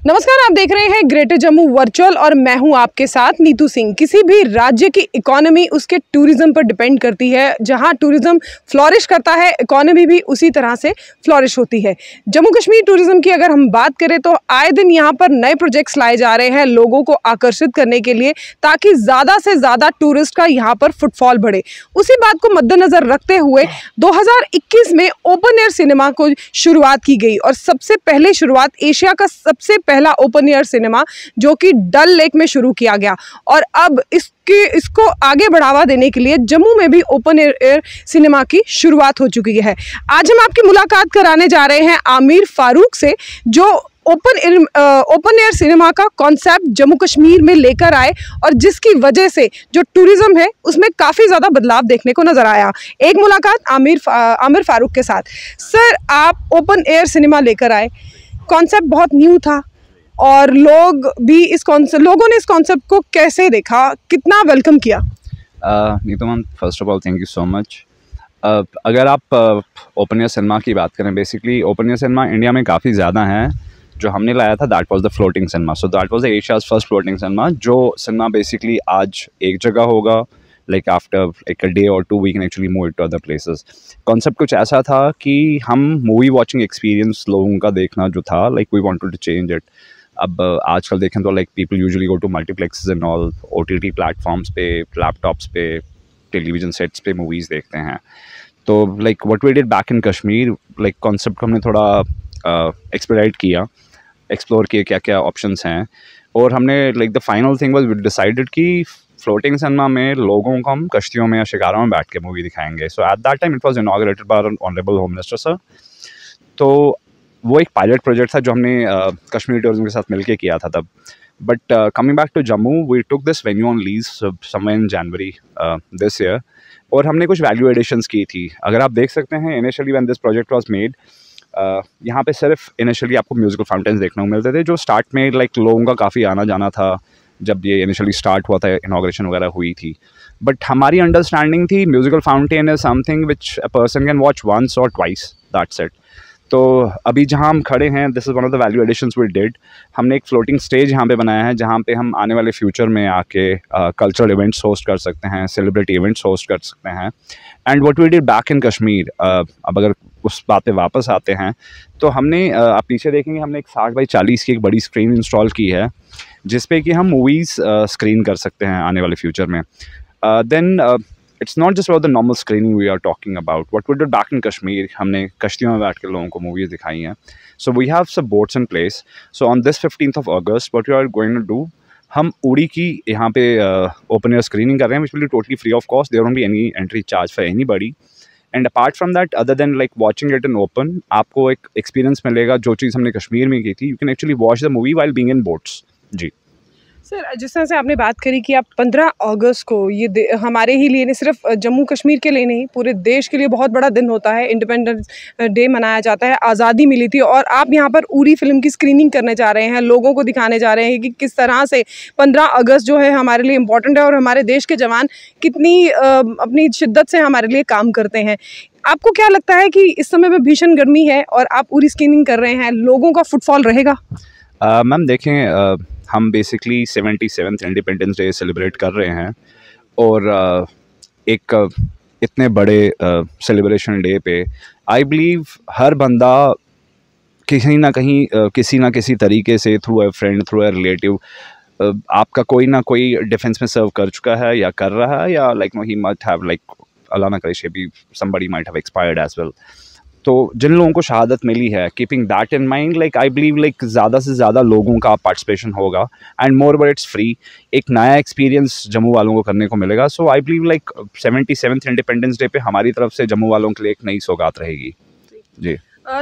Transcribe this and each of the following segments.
नमस्कार, आप देख रहे हैं ग्रेटर जम्मू वर्चुअल और मैं हूं आपके साथ नीतू सिंह। किसी भी राज्य की इकोनॉमी उसके टूरिज्म पर डिपेंड करती है। जहां टूरिज्म फ्लॉरिश करता है, इकोनॉमी भी उसी तरह से फ्लॉरिश होती है। जम्मू कश्मीर टूरिज्म की अगर हम बात करें तो आए दिन यहां पर नए प्रोजेक्ट्स लाए जा रहे हैं लोगों को आकर्षित करने के लिए, ताकि ज़्यादा से ज़्यादा टूरिस्ट का यहाँ पर फुटफॉल बढ़े। उसी बात को मद्देनज़र रखते हुए 2021 में ओपन एयर सिनेमा को शुरुआत की गई और सबसे पहले शुरुआत एशिया का सबसे पहला ओपन एयर सिनेमा जो कि डल लेक में शुरू किया गया। और अब इसको आगे बढ़ावा देने के लिए जम्मू में भी ओपन एयर सिनेमा की शुरुआत हो चुकी है। आज हम आपकी मुलाकात कराने जा रहे हैं आमिर फारूक से, जो ओपन एयर सिनेमा का कॉन्सेप्ट जम्मू कश्मीर में लेकर आए और जिसकी वजह से जो टूरिज्म है उसमें काफ़ी ज़्यादा बदलाव देखने को नज़र आया। एक मुलाकात आमिर फारूक के साथ। सर, आप ओपन एयर सिनेमा लेकर आए, कॉन्सेप्ट बहुत न्यू था और लोगों ने इस कॉन्सेप्ट को कैसे देखा, कितना वेलकम किया? Neetu ma'am, first of all thank you so much. अगर आप ओपन एयर सिनेमा की बात करें, basically open air cinema India में काफ़ी ज़्यादा हैं। जो हमने लाया था that was the floating cinema. So that was the Asia's first floating cinema. जो सिनेमा बेसिकली आज एक जगह होगा, like after like a day और two we can actually move it to other places. Concept कुछ ऐसा था कि हम मूवी वॉचिंग एक्सपीरियंस लोगों का देखना जो था, like we wanted to change it. अब आजकल देखें तो like people usually go to multiplexes and all, OTT platforms पे, लैपटॉप्स पे, टेलीविजन सेट्स पे मूवीज़ देखते हैं। तो like what we did back in Kashmir, like concept को हमने थोड़ा एक्सपेडाइट किया, एक्सप्लोर किए क्या क्या ऑप्शंस हैं। और हमने like the final thing was we decided कि फ्लोटिंग सिनेमा में लोगों को हम कश्तियों में या शिकारों में बैठ के मूवी दिखाएंगे। So at that time it was inaugurated by honourable home minister sir. तो वो एक पायलट प्रोजेक्ट था जो हमने कश्मीर टूरिज्म के साथ मिलके किया था तब। But coming back to Jammu, we took this venue on lease somewhere in January this year. और हमने कुछ वैल्यू एडिशंस की थी। अगर आप देख सकते हैं, initially when this project was made, यहाँ पे सिर्फ इनिशियली आपको म्यूजिकल फाउंटेन्स देखने को मिलते थे, जो स्टार्ट में लाइक लोगों का काफ़ी आना जाना था जब ये इनिशियली स्टार्ट हुआ था, इनॉग्रेशन वगैरह हुई थी। बट हमारी अंडरस्टैंडिंग थी musical fountain is something which a person can watch once or twice, that's it. तो अभी जहाँ हम खड़े हैं, this is one of the value additions we did. हमने एक फ्लोटिंग स्टेज यहाँ पे बनाया है जहाँ पे हम आने वाले फ्यूचर में आके कल्चरल इवेंट्स होस्ट कर सकते हैं, सेलिब्रिटी इवेंट्स होस्ट कर सकते हैं। And what we did back in Kashmir, अब अगर उस बात पे वापस आते हैं तो हमने आप पीछे देखेंगे, हमने एक 60 बाई 40 की एक बड़ी स्क्रीन इंस्टॉल की है जिसपे कि हम मूवीज़ स्क्रीन कर सकते हैं आने वाले फ्यूचर में। Then it's not just about the normal screening we are talking about, what we did back in Kashmir, हमने कश्तियों में बैठ के लोगों को मूवीज़ दिखाई हैं। So we have some boats in place. So on this 15th of August what we are going to do, हम उड़ी की यहाँ पे ओपन एयर स्क्रीनिंग कर रहे हैं, which will be totally free of cost. There won't be any entry charge for anybody. And apart from that, other than like watching it in open, आपको एक experience मिलेगा जो चीज़ हमने कश्मीर में की थी। You can actually watch the movie while being in boats. जी sir, जिस तरह से आपने बात करी कि आप 15 अगस्त को ये हमारे ही लिए नहीं, सिर्फ जम्मू कश्मीर के लिए नहीं, पूरे देश के लिए बहुत बड़ा दिन होता है, इंडिपेंडेंस डे मनाया जाता है, आज़ादी मिली थी, और आप यहाँ पर उरी फिल्म की स्क्रीनिंग करने जा रहे हैं, लोगों को दिखाने जा रहे हैं कि किस तरह से 15 अगस्त जो है हमारे लिए इम्पोर्टेंट है और हमारे देश के जवान कितनी अपनी शिद्दत से हमारे लिए काम करते हैं। आपको क्या लगता है कि इस समय में भीषण गर्मी है और आप उरी स्क्रीनिंग कर रहे हैं, लोगों का फुटफॉल रहेगा? मैम देखें, हम basically 77th independence day celebrate कर रहे हैं और एक इतने बड़े सेलिब्रेशन डे पे आई बिलीव हर बंदा किसी ना किसी तरीके से, through a friend, through a relative, आपका कोई ना कोई डिफेंस में सर्व कर चुका है या कर रहा है, या like he must have, like Allah ना करे, be somebody might have expired as well. तो जिन लोगों को शहादत मिली है, keeping that in mind, like I believe like ज़्यादा से ज़्यादा लोगों का पार्टिसिपेशन होगा and moreover it's free. एक नया एक्सपीरियंस जम्मू वालों को करने को मिलेगा। So I believe like 77th independence day पे हमारी तरफ से जम्मू वालों के लिए एक नई सौगात रहेगी। जी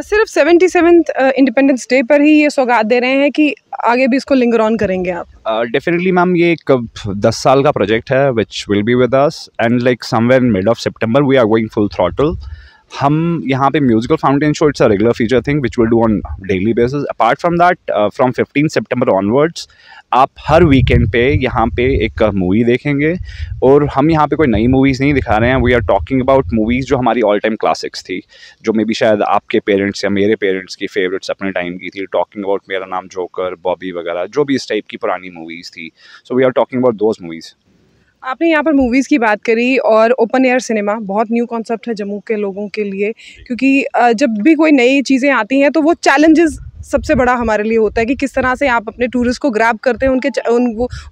सिर्फ 77th इंडिपेंडेंस डे पर ही ये सौगात दे रहे हैं कि आगे भी इसको लिंगर ऑन करेंगे आप? डेफिनेटली मैम, ये एक 10 साल का प्रोजेक्ट है which will be with us, and like somewhere in mid of September we are going full throttle. हम यहाँ पे musical fountain show, it's a regular feature thing which will do on daily basis. Apart from that, from 15 September onwards आप हर weekend पे यहाँ पे एक movie देखेंगे. और हम यहाँ पे कोई नई मूवीज़ नहीं दिखा रहे हैं. We are talking about movies जो हमारी ऑल टाइम क्लासिक्स थी, जो मे बी शायद आपके पेरेंट्स या मेरे पेरेंट्स की फेवरेट्स अपने टाइम की थी. टॉकिंग अबाउट मेरा नाम जोकर, बॉबी वगैरह, जो भी इस टाइप की पुरानी मूवीज़ थी. So we are talking about those movies. आपने यहाँ पर मूवीज़ की बात करी और ओपन एयर सिनेमा बहुत न्यू कॉन्सेप्ट है जम्मू के लोगों के लिए, क्योंकि जब भी कोई नई चीज़ें आती हैं तो वो चैलेंजेस सबसे बड़ा हमारे लिए होता है कि किस तरह से आप अपने टूरिस्ट को ग्रैब करते हैं,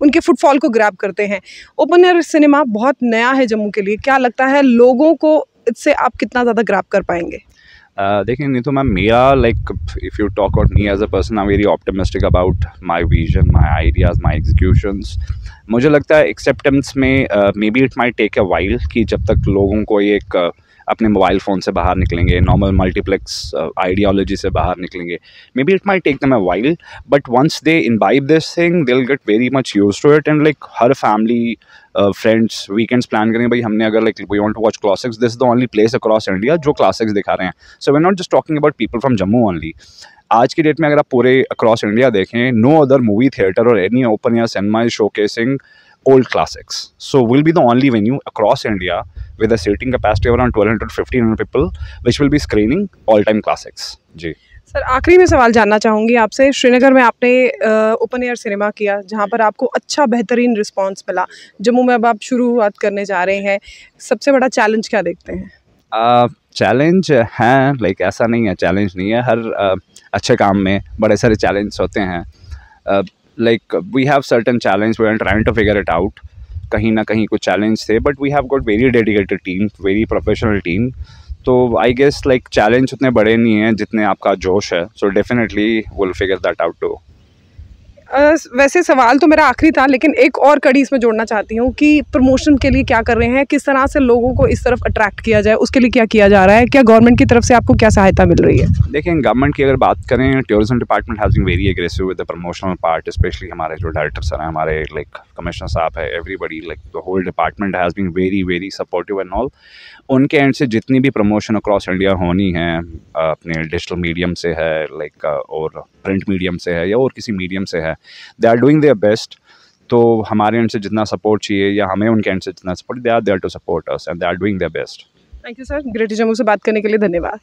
उनके फुटफॉल को ग्रैब करते हैं. ओपन एयर सिनेमा बहुत नया है जम्मू के लिए. क्या लगता है लोगों को इससे आप कितना ज़्यादा ग्रैब कर पाएंगे? देखिए नहीं तो मैम, मेरा like if you talk about me as a person, I am very optimistic about my vision, my ideas, my executions. मुझे लगता है एक्सेप्टेंस में maybe it might take a while, कि जब तक लोगों को एक अपने मोबाइल फ़ोन से बाहर निकलेंगे, नॉर्मल मल्टीप्लेक्स आइडियोलॉजी से बाहर निकलेंगे, maybe it might take them a while, but once they imbibe this thing they will get very much used to it. And like हर फैमिली फ्रेंड्स वीकेंड्स प्लान करेंगे, भाई हमने अगर like we want to watch classics, this is the only place across India जो classics दिखा रहे हैं. So we are not just talking about people from Jammu only. आज की डेट में अगर आप पूरे अक्रॉस इंडिया देखें, नो अदर मूवी थिएटर और any open air cinema is showcasing old classics. So we'll be the only venue across India with a seating capacity of around 1200 to 1500 people which will be screening all time classics. Ji sir, आखिरी में सवाल जानना चाहूँगी आपसे. श्रीनगर में आपने open air cinema किया जहाँ पर आपको अच्छा बेहतरीन रिस्पांस मिला. जम्मू में अब आप शुरुआत करने जा रहे हैं, सबसे बड़ा चैलेंज क्या देखते हैं? चैलेंज है, लाइक ऐसा नहीं है चैलेंज नहीं है. हर अच्छे काम में बड़े सारे चैलेंज होते हैं. Like we have certain challenge, we are trying to figure it out. कहीं ना कहीं कुछ चैलेंज थे, but we have got very dedicated team, very professional team. तो I guess like challenge उतने बड़े नहीं हैं जितने आपका जोश है. So definitely we'll figure that out too. वैसे सवाल तो मेरा आखिरी था, लेकिन एक और कड़ी इसमें जोड़ना चाहती हूँ कि प्रमोशन के लिए क्या कर रहे हैं, किस तरह से लोगों को इस तरफ अट्रैक्ट किया जाए, उसके लिए क्या किया जा रहा है, क्या गवर्नमेंट की तरफ से आपको क्या सहायता मिल रही है? देखिए, गवर्नमेंट की अगर बात करें, tourism department has been very aggressive with the promotional part, specially हमारे जो डायरेक्टर सर हैं, हमारे लाइक कमिश्नर साहब है, everybody like the whole department has been very very supportive and all. उनके एंड से जितनी भी प्रमोशन अक्रॉस इंडिया होनी है, अपने डिजिटल मीडियम से है लाइक और प्रिंट मीडियम से है या और किसी मीडियम से है, they are doing their best. तो हमारे एंड से जितना सपोर्ट चाहिए या हमें उनके एंड से जितना support, they are there to support us and they are doing their best. Thank you sir, greater Jammu से बात करने के लिए धन्यवाद.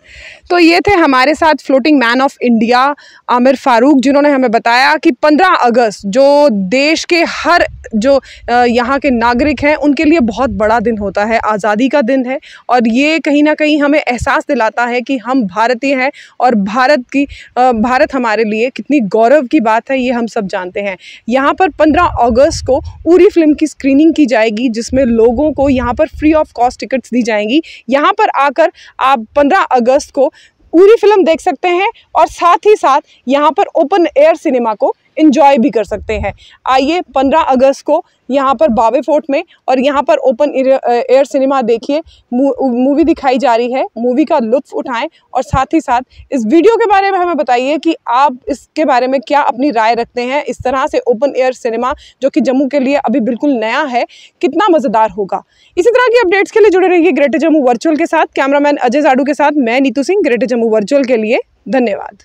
तो ये थे हमारे साथ floating man of India Aamir Farooq, जिन्होंने हमें बताया कि 15 अगस्त जो देश के हर जो यहाँ के नागरिक हैं उनके लिए बहुत बड़ा दिन होता है, आज़ादी का दिन है. और ये कहीं ना कहीं हमें एहसास दिलाता है कि हम भारतीय हैं और भारत हमारे लिए कितनी गौरव की बात है, ये हम सब जानते हैं. यहाँ पर 15 अगस्त को उरी फिल्म की स्क्रीनिंग की जाएगी, जिसमें लोगों को यहाँ पर फ्री ऑफ कॉस्ट टिकट्स दी जाएंगी. यहाँ पर आकर आप 15 अगस्त को उरी फिल्म देख सकते हैं और साथ ही साथ यहाँ पर ओपन एयर सिनेमा को एंजॉय भी कर सकते हैं. आइए 15 अगस्त को यहाँ पर बावे फोर्ट में और यहाँ पर ओपन एयर सिनेमा देखिए, मूवी दिखाई जा रही है, मूवी का लुत्फ उठाएं और साथ ही साथ इस वीडियो के बारे में हमें बताइए कि आप इसके बारे में क्या अपनी राय रखते हैं. इस तरह से ओपन एयर सिनेमा जो कि जम्मू के लिए अभी बिल्कुल नया है, कितना मज़ेदार होगा. इसी तरह की अपडेट्स के लिए जुड़े रहिए ग्रेटर जम्मू वर्चुअल के साथ. कैमरामैन अजय जाडू के साथ मैं नीतू सिंह, ग्रेटर जम्मू वर्चुअल के लिए धन्यवाद.